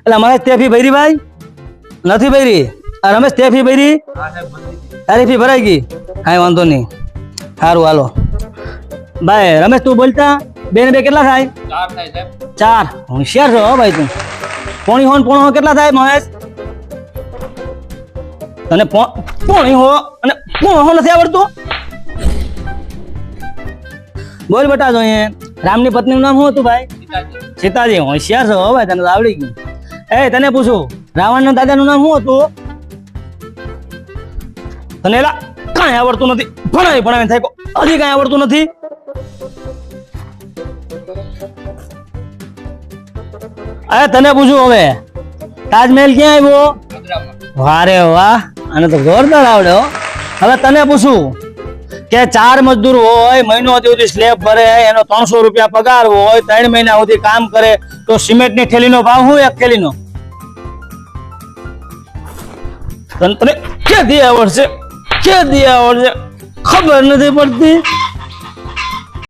એટલે મને તે ફી ભરી ભાઈ નથી ભરી રમેશ તે ફી ભરી તારી ફી ભરાઈ ગઈ કાંઈ વાંધો નહીં સારું હાલો ભાઈ રમેશ તું બોલતા 2 ને 2 કેટલા થાય 4 થાય સાહેબ 4 હોશિયાર છો હો ભાઈ તું પોણી હો કેટલા થાય મહેશ તને પોણી હો અને પોણો નથી આવડતું બોલ બેટા જો રામની પત્નીનું નામ શું હતું ભાઈ સીતાજી હોશિયાર છો હો ભાઈ તને તો આવડી ગયું એ તને પૂછું રાવણના દાદાનું નામ શું હતું તને એલા કાંઈ આવડતું નથી ભણાવી થાય હજી કાંઈ આવડતું નથી અરે તને પૂછું હવે તાજમહેલ ક્યાં આવ્યો વારે વાહ અને તો જોરદાર આવડે હો હવે તને પૂછું કે 4 મજદૂર હોય મહિનો સુધી સ્લેબ ભરે એનો 300 રૂપિયા પગાર હોય 3 મહિના સુધી કામ કરે તો સિમેન્ટની થેલીનો ભાવ શું એક થેલીનો તને કે દી આવડશે ખબર નથી પડતી